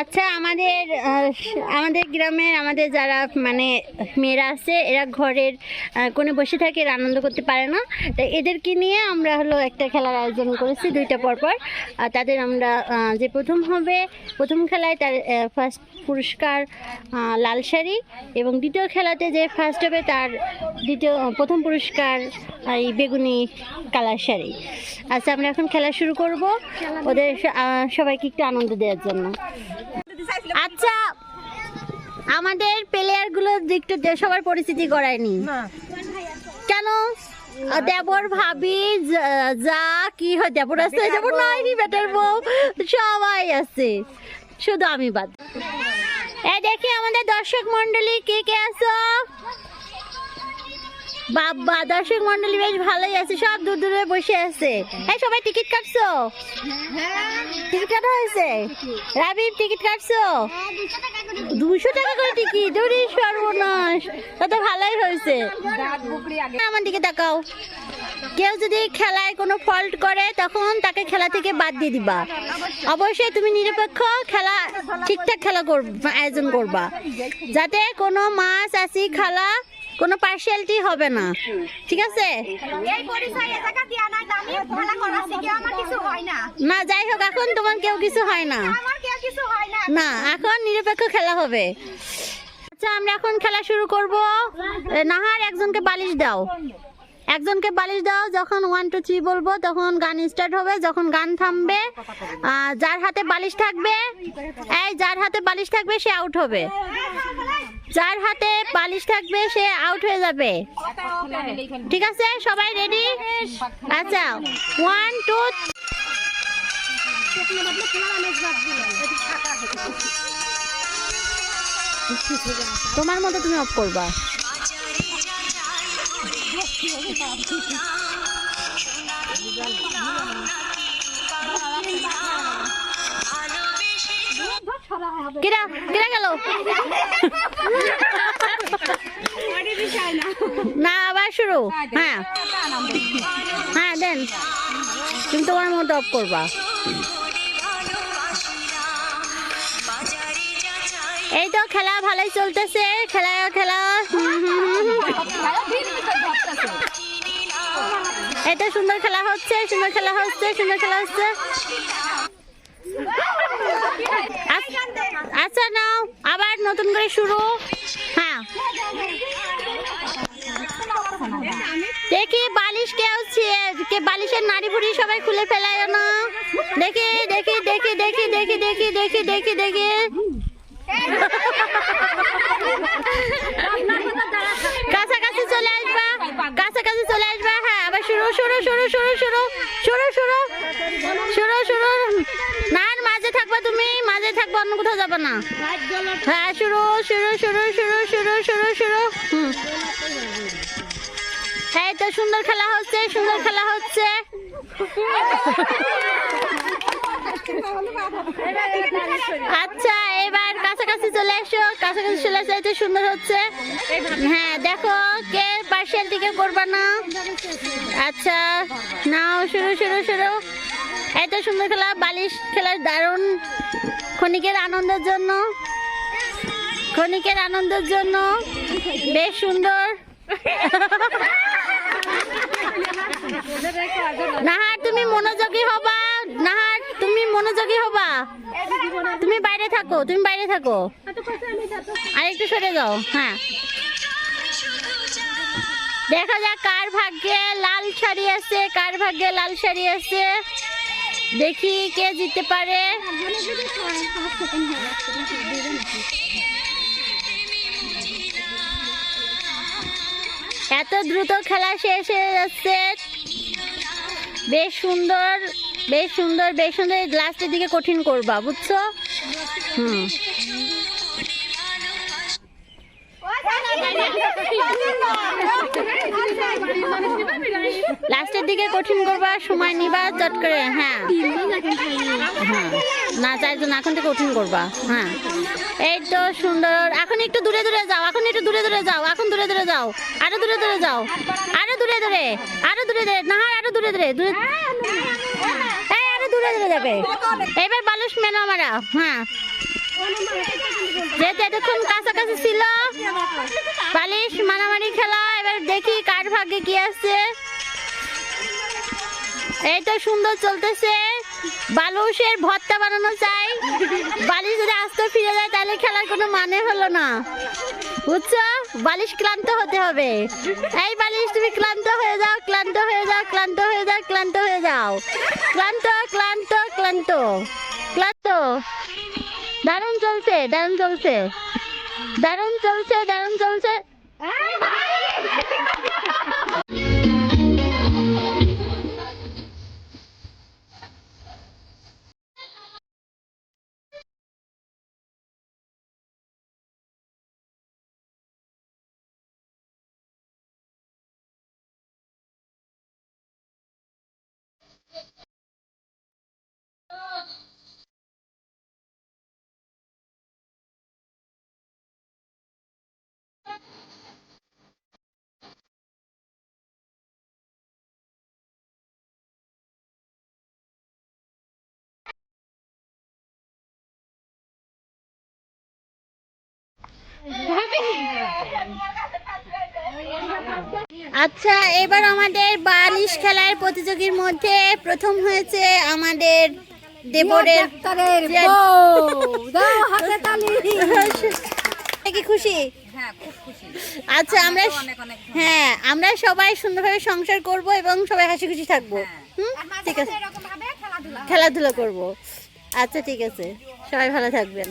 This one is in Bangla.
আচ্ছা, আমাদের গ্রামের আমাদের যারা মানে মেয়েরা আছে, এরা ঘরের কোণে বসে থাকে, এরা আনন্দ করতে পারে না। তাই এদেরকে নিয়ে আমরা হলো একটা খেলার আয়োজন করেছি 2টা পরপর। তাদের আমরা যে প্রথম হবে, প্রথম খেলায় তার ফার্স্ট পুরস্কার লাল শাড়ি, এবং দ্বিতীয় খেলাতে যে ফার্স্ট হবে তার প্রথম পুরস্কার এই বেগুনি কালার শাড়ি। আচ্ছা, আমরা এখন খেলা শুরু করব ওদের সবাইকে একটু আনন্দ দেওয়ার জন্য। আচ্ছা, আমাদের প্লেয়ারগুলো একটু সবার পরিচিতি করায়নি কেন? দেবর ভাবি যা কি হয়, দেবর আছে, দেবর নাই, বেটার বউ সবাই আছে, শুধু আমি বাদ। এই দেখি আমাদের দর্শক মন্ডলী কে কে আছো? বাবা, দর্শক মন্ডলী বেশ ভালোই আছে, সব দূর দূরে বসে আছে। এই সবাই টিকিট কাটছো? টিকিট কাটা হয়েছে? রাবিব টিকিট কাটছো? 200 টাকা করে টিকিট? দৌড়ি সর্বনাশ, তাতে ভালোই হয়েছে। আমার দিকে তাকাও। কেউ যদি খেলায় কোনো ফল্ট করে তখন তাকে খেলা থেকে বাদ দিয়ে দিবা। অবশ্যই তুমি নিরপেক্ষ খেলা, ঠিকঠাক খেলা আয়োজন করবা, যাতে কোনো মাছ আসি খালা কোনো পার্সিয়ালিটি হবে না, ঠিক আছে? না, যাই হোক, এখন তোমার কেউ কিছু হয় না, না, এখন নিরপেক্ষ খেলা হবে। আচ্ছা, আমরা এখন খেলা শুরু করব। নাহার, একজনকে বালিশ দাও, একজনকে বালিশ দাও। যখন 1 2 3 বলবো তখন গান স্টার্ট হবে। যখন গান থামবে, যার হাতে বালিশ থাকবে, যার হাতে বালিশ থাকবে সে আউট হবে, যার হাতে বালিশ থাকবে সে আউট হয়ে যাবে, ঠিক আছে? সবাই রেডি? আচ্ছা, 1 2 তোমার মতো তুমি অফ করবা। কিরা গেল না, আবার শুরু। হ্যাঁ হ্যাঁ, দেন, তুমি তোমার মতো অফ করবা। এই তো খেলা ভালোই চলতেছে, খেলা এটা সুন্দর খেলা হচ্ছে, সুন্দর খেলা হচ্ছে। আচ্ছা, নাও, আবার নতুন করে শুরু। হ্যাঁ, দেখি বালিশ বালিশের নাড়ি ভুড়ি সবাই খুলে ফেলায় না। দেখি কাছাকাছি চলে আসবা। হ্যাঁ, আবার শুরু। না, মাঝে থাকবা, তুমি মাঝে থাকবা, অন্য কোথাও যাবা না। হ্যাঁ, শুরু। হ্যাঁ, তো সুন্দর খেলা হচ্ছে। আচ্ছা, এবার কাছাকাছি চলে এসো, এটা সুন্দর হচ্ছে। হ্যাঁ, দেখো কে পার্সিয়াল দিকে করবা না। আচ্ছা, নাও, শুরু। এটা সুন্দর খেলা, বালিশ খেলার দারুণ, ক্ষণিকের আনন্দের জন্য বেশ সুন্দর। নাহার, তুমি মনোযোগী হবা। তুমি বাইরে থাকো, আর একটু সরে যাও। হ্যাঁ, দেখা যাক কার ভাগ্যে লাল শাড়ি আছে, দেখি কে জিততে পারে। এত দ্রুত খেলা শেষ হয়ে যাচ্ছে। বেশ সুন্দর। লাস্টের দিকে কঠিন করবা, বুঝছো? লাস্টের দিকে কঠিন করবা, সময় নিবা চট করে। হ্যাঁ, না, 4 জন এখন থেকে কঠিন করবা। হ্যাঁ, এই তো সুন্দর। এখন একটু দূরে যাও, এখন দূরে যাও। আরো দূরে যাও, আরো দূরে। নাহার, আরো দূরে। উড়ে চলে যাবে। এবার বালিশ মেলো আমরা। হ্যাঁ, যেহেতু এতক্ষণ কাছাকাছি ছিল, বালিশ মারামারি খেলা। এবার দেখি কার ভাগ্যে কি আছে। এই তো সুন্দর চলতেছে। বালুশের ভর্তা বানানো চাই। বালিশ যদি আস্তে ফিরে যায় তাহলে খেলার কোনো মানে হলো না, বুঝছো? বালিশ ক্লান্ত হতে হবে। এই বালিশ তুমি ক্লান্ত হয়ে যাও, ক্লান্ত হয়ে যাও, ক্লান্ত হয়ে যাও, ক্লান্ত হয়ে যাও, ক্লান্ত ক্লান্ত ক্লান্ত ক্লান্ত। দারুণ চলছে, দারুণ চলছে, দারুণ চলছে, দারুণ চলছে। আচ্ছা, এবার আমাদের বালিশ খেলার প্রতিযোগীর মধ্যে প্রথম হয়েছে আমাদের দেবরের। কি খুশি? আচ্ছা, আমরা সবাই সুন্দরভাবে সংসার করব এবং সবাই হাসি খুশি থাকবো। ঠিক আছে, খেলাধুলা করব। আচ্ছা ঠিক আছে, সবাই ভালো থাকবেন।